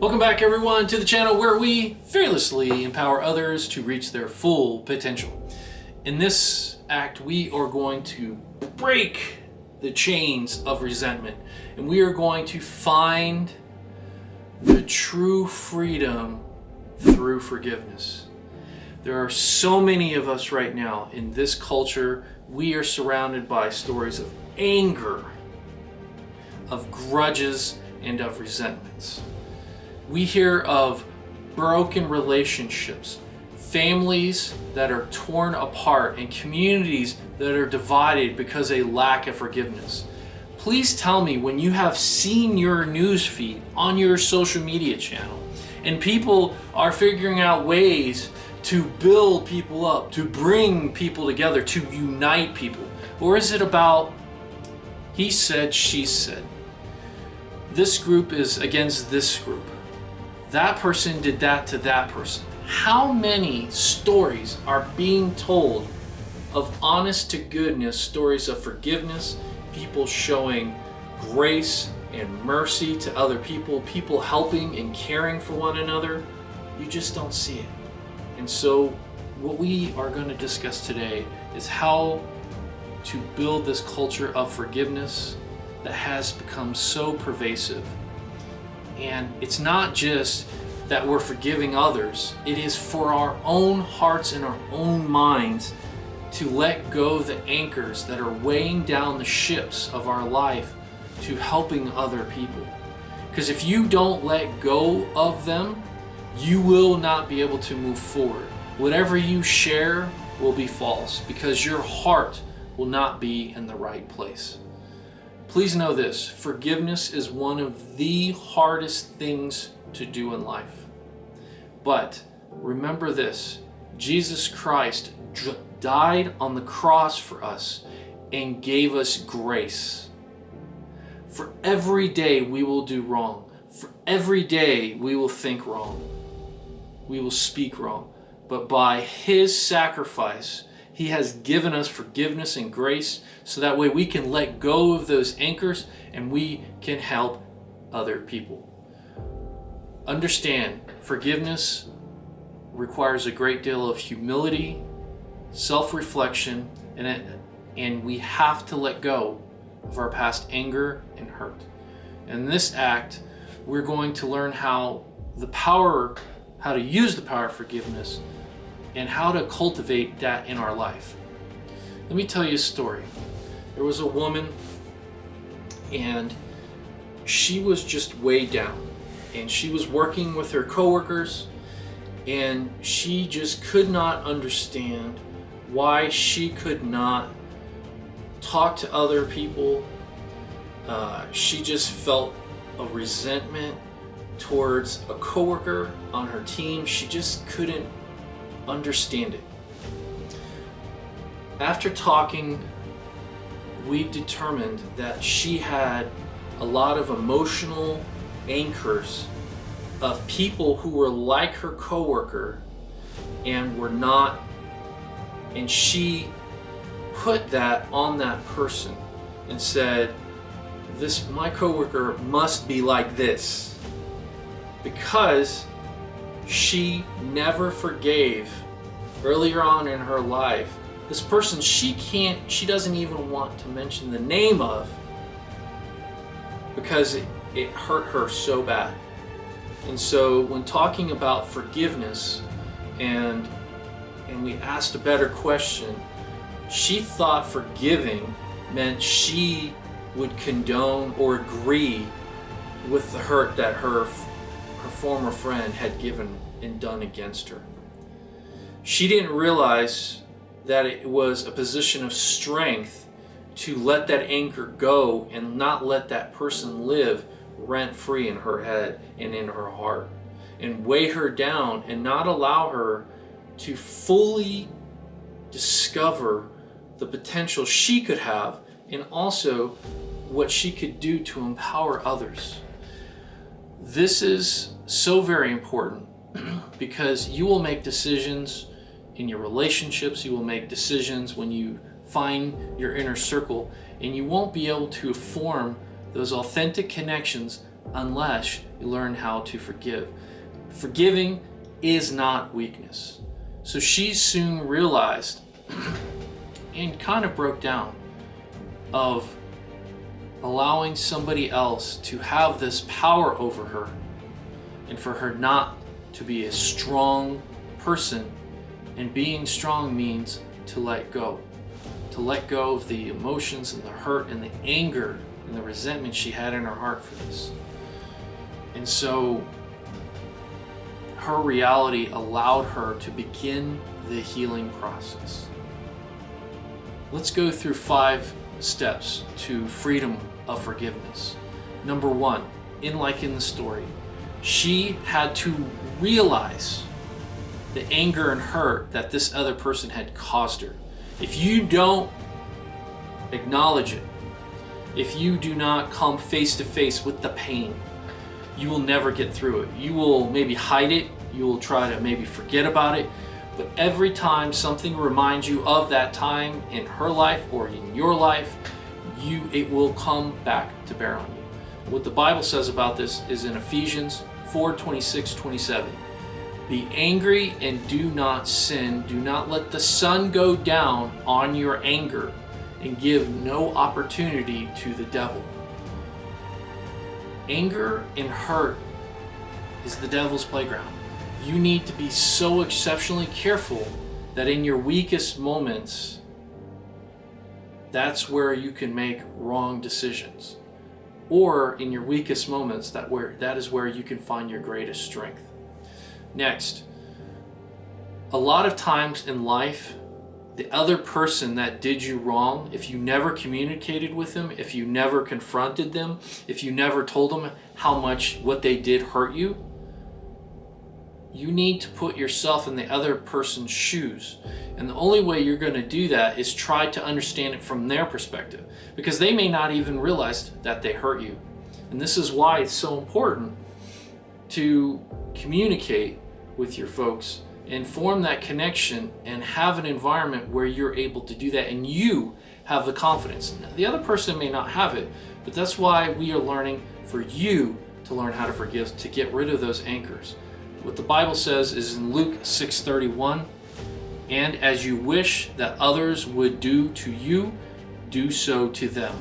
Welcome back everyone to the channel where we fearlessly empower others to reach their full potential. In this act, we are going to break the chains of resentment and we are going to find the true freedom through forgiveness. There are so many of us right now in this culture. We are surrounded by stories of anger, of grudges, and of resentments. We hear of broken relationships, families that are torn apart, and communities that are divided because of a lack of forgiveness. Please tell me when you have seen your news feed on your social media channel and people are figuring out ways to build people up, to bring people together, to unite people. Or is it about he said, she said? This group is against this group. That person did that to that person. How many stories are being told of honest to goodness stories of forgiveness, people showing grace and mercy to other people, people helping and caring for one another? You just don't see it. And so what we are going to discuss today is how to build this culture of forgiveness that has become so pervasive. And it's not just that we're forgiving others, it is for our own hearts and our own minds to let go of the anchors that are weighing down the ships of our life to helping other people. Because if you don't let go of them, you will not be able to move forward. Whatever you share will be false because your heart will not be in the right place. Please know this, forgiveness is one of the hardest things to do in life. But remember this, Jesus Christ died on the cross for us and gave us grace. For every day we will do wrong. For every day we will think wrong. We will speak wrong. But by His sacrifice, He has given us forgiveness and grace so that way we can let go of those anchors and we can help other people. Understand, forgiveness requires a great deal of humility, self-reflection, and we have to let go of our past anger and hurt. In this act, we're going to learn how to use the power of forgiveness and how to cultivate that in our life. Let me tell you a story. There was a woman and she was just way down and she was working with her coworkers and she just could not understand why she could not talk to other people. She just felt a resentment towards a coworker on her team. She just couldn't understand it. After talking, we determined that she had a lot of emotional anchors of people who were like her coworker and were not, and she put that on that person and said, my coworker must be like this, because she never forgave earlier on in her life this person she doesn't even want to mention the name of because it hurt her so bad. And so when talking about forgiveness and we asked a better question, she thought forgiving meant she would condone or agree with the hurt that her former friend had given and done against her. She didn't realize that it was a position of strength to let that anchor go and not let that person live rent-free in her head and in her heart, and weigh her down and not allow her to fully discover the potential she could have and also what she could do to empower others. This is so very important because you will make decisions in your relationships, you will make decisions when you find your inner circle, and you won't be able to form those authentic connections unless you learn how to forgive. Forgiving is not weakness. So she soon realized and kind of broke down of allowing somebody else to have this power over her, and for her not to be a strong person. And being strong means to let go of the emotions and the hurt and the anger and the resentment she had in her heart for this. And so her reality allowed her to begin the healing process. Let's go through 5 steps to freedom of forgiveness. Number 1, in the story, she had to realize the anger and hurt that this other person had caused her. If you don't acknowledge it, if you do not come face to face with the pain, you will never get through it. You will maybe hide it, you will try to maybe forget about it, but every time something reminds you of that time in her life or in your life, it will come back to bear on you. What the Bible says about this is in Ephesians 4:26-27. Be angry and do not sin. Do not let the sun go down on your anger, and give no opportunity to the devil. Anger and hurt is the devil's playground. You need to be so exceptionally careful that in your weakest moments, that's where you can make wrong decisions. Or in your weakest moments, that is where you can find your greatest strength. Next, a lot of times in life, the other person that did you wrong, if you never communicated with them, if you never confronted them, if you never told them how much what they did hurt you, you need to put yourself in the other person's shoes. And the only way you're going to do that is try to understand it from their perspective, because they may not even realize that they hurt you. And this is why it's so important to communicate with your folks and form that connection and have an environment where you're able to do that and you have the confidence. Now, the other person may not have it, but that's why we are learning for you to learn how to forgive, to get rid of those anchors. What the Bible says is in Luke 6:31, and as you wish that others would do to you, do so to them.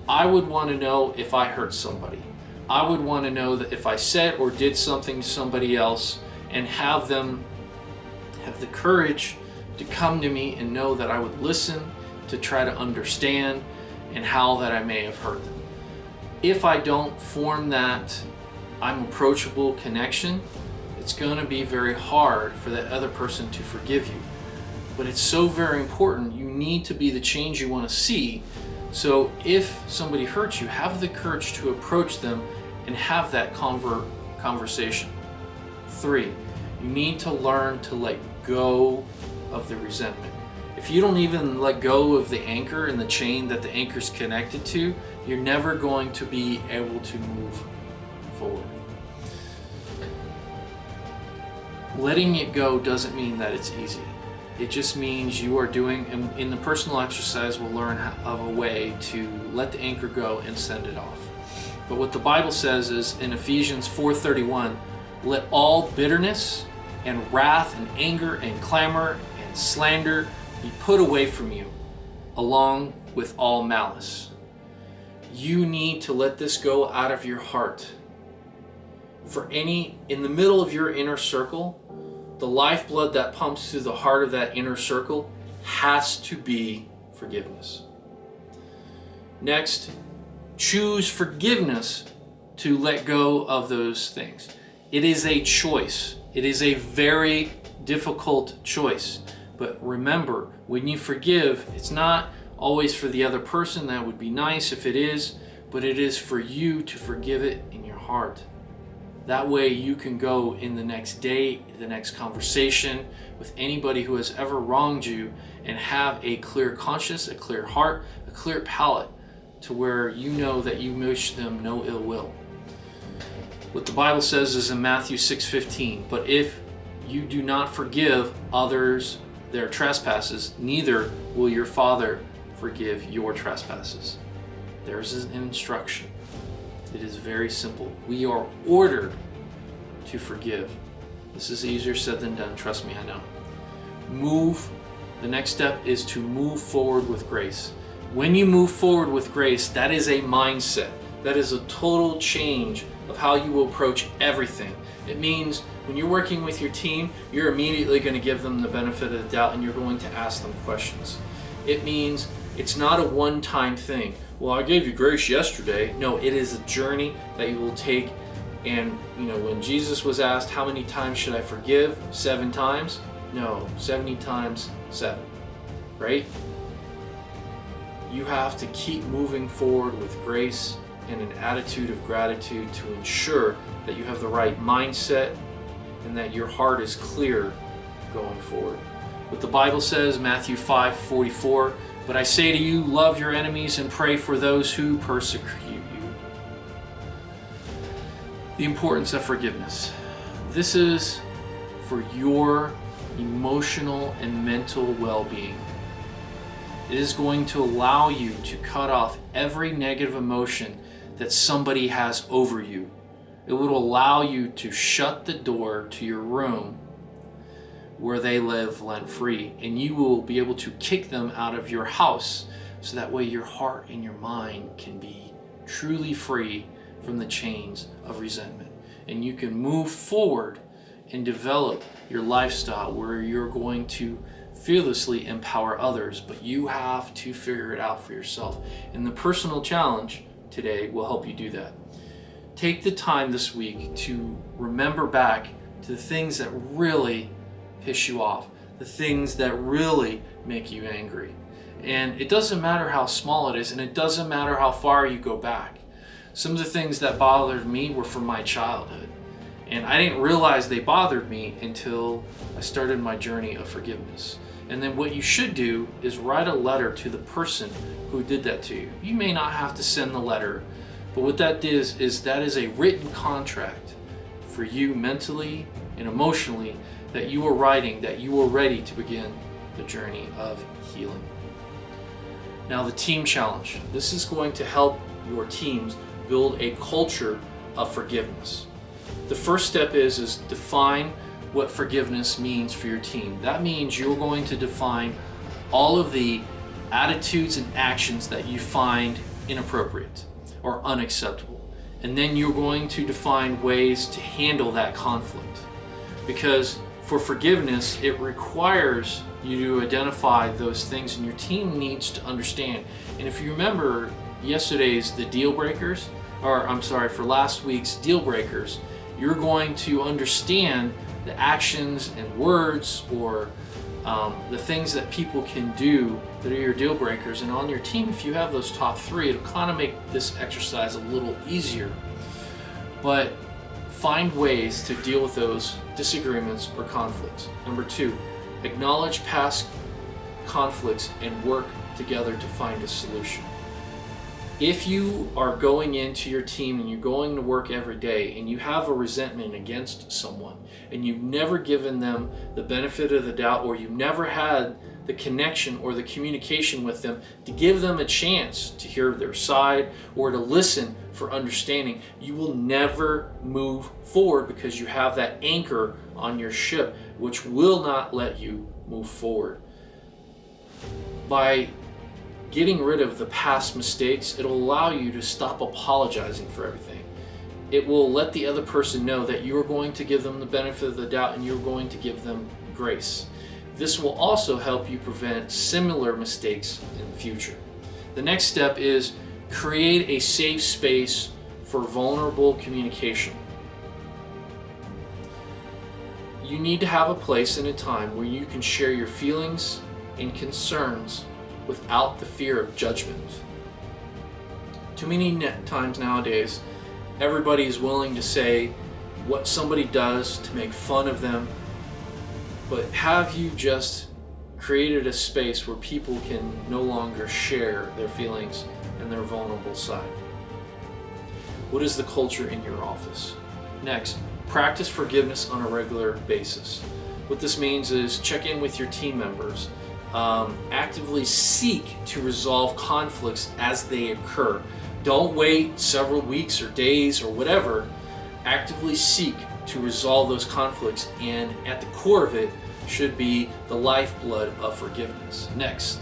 I would want to know if I hurt somebody. I would want to know that if I said or did something to somebody else, and have them have the courage to come to me and know that I would listen, to try to understand, and how that I may have hurt them. If I don't form that I'm approachable connection, it's going to be very hard for that other person to forgive you. But it's so very important. You need to be the change you want to see. So if somebody hurts you, have the courage to approach them and have that conversation. 3, you need to learn to let go of the resentment. If you don't even let go of the anchor and the chain that the anchor is connected to, you're never going to be able to move forward. Letting it go doesn't mean that it's easy. It just means you are doing, in the personal exercise, we'll learn of a way to let the anchor go and send it off. But what the Bible says is in Ephesians 4:31, let all bitterness and wrath and anger and clamor and slander be put away from you, along with all malice. You need to let this go out of your heart. In the middle of your inner circle, the lifeblood that pumps through the heart of that inner circle has to be forgiveness. Next, choose forgiveness to let go of those things. It is a choice. It is a very difficult choice. But remember, when you forgive, it's not always for the other person. That would be nice if it is, but it is for you to forgive it in your heart. That way you can go in the next day, the next conversation with anybody who has ever wronged you and have a clear conscience, a clear heart, a clear palate to where you know that you wish them no ill will. What the Bible says is in Matthew 6:15, but if you do not forgive others their trespasses, neither will your Father forgive your trespasses. There's an instruction. It is very simple. We are ordered to forgive. This is easier said than done, trust me, I know. The next step is to move forward with grace. When you move forward with grace, that is a mindset. That is a total change of how you will approach everything. It means when you're working with your team, you're immediately going to give them the benefit of the doubt and you're going to ask them questions. It means it's not a one-time thing. Well, I gave you grace yesterday. No, it is a journey that you will take. And when Jesus was asked, how many times should I forgive? 7 times? No, 70 times 7, right? You have to keep moving forward with grace and an attitude of gratitude to ensure that you have the right mindset and that your heart is clear going forward. What the Bible says, Matthew 5:44, but I say to you, love your enemies and pray for those who persecute you. The importance of forgiveness. This is for your emotional and mental well-being. It is going to allow you to cut off every negative emotion that somebody has over you. It will allow you to shut the door to your room where they live rent-free, and you will be able to kick them out of your house, so that way your heart and your mind can be truly free from the chains of resentment, and you can move forward and develop your lifestyle where you're going to fearlessly empower others, but you have to figure it out for yourself. And the personal challenge today will help you do that. Take the time this week to remember back to the things that really piss you off, the things that really make you angry. And it doesn't matter how small it is, and it doesn't matter how far you go back. Some of the things that bothered me were from my childhood, and I didn't realize they bothered me until I started my journey of forgiveness. And then what you should do is write a letter to the person who did that to you. You may not have to send the letter, but what that is that is a written contract for you mentally and emotionally that you are writing, that you are ready to begin the journey of healing. Now, the team challenge. This is going to help your teams build a culture of forgiveness. The first step is define what forgiveness means for your team. That means you're going to define all of the attitudes and actions that you find inappropriate or unacceptable. And then you're going to define ways to handle that conflict. Because for forgiveness, it requires you to identify those things, and your team needs to understand. And if you remember yesterday's for last week's deal breakers, you're going to understand the actions and words or the things that people can do that are your deal breakers. And on your team, if you have those top 3, it'll kind of make this exercise a little easier. But find ways to deal with those disagreements or conflicts. Number 2, acknowledge past conflicts and work together to find a solution. If you are going into your team and you're going to work every day and you have a resentment against someone and you've never given them the benefit of the doubt, or you've never had the connection or the communication with them to give them a chance to hear their side or to listen for understanding, you will never move forward, because you have that anchor on your ship which will not let you move forward. By getting rid of the past mistakes, it'll allow you to stop apologizing for everything. It will let the other person know that you are going to give them the benefit of the doubt and you're going to give them grace. This will also help you prevent similar mistakes in the future. The next step is create a safe space for vulnerable communication. You need to have a place and a time where you can share your feelings and concerns without the fear of judgment. Too many times nowadays, everybody is willing to say what somebody does to make fun of them, but have you just created a space where people can no longer share their feelings and their vulnerable side? What is the culture in your office? Next, practice forgiveness on a regular basis. What this means is check in with your team members. Actively seek to resolve conflicts as they occur. Don't wait several weeks or days or whatever. Actively seek to resolve those conflicts, and at the core of it should be the lifeblood of forgiveness. Next,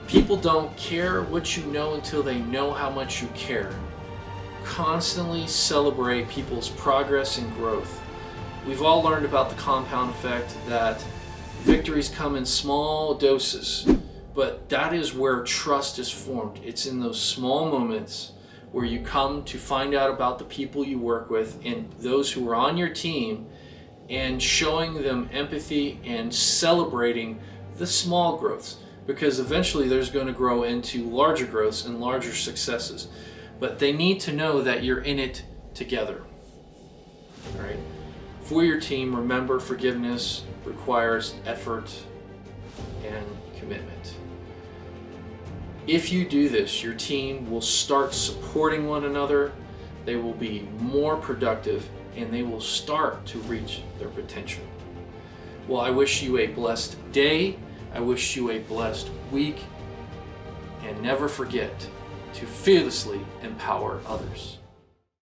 people don't care what you know until they know how much you care. Constantly celebrate people's progress and growth. We've all learned about the compound effect, that victories come in small doses, but that is where trust is formed. It's in those small moments where you come to find out about the people you work with and those who are on your team, and showing them empathy and celebrating the small growths, because eventually there's going to grow into larger growths and larger successes. But they need to know that you're in it together. All right? For your team, remember, forgiveness requires effort and commitment. If you do this, your team will start supporting one another, they will be more productive, and they will start to reach their potential. Well, I wish you a blessed day. I wish you a blessed week. And never forget to fearlessly empower others.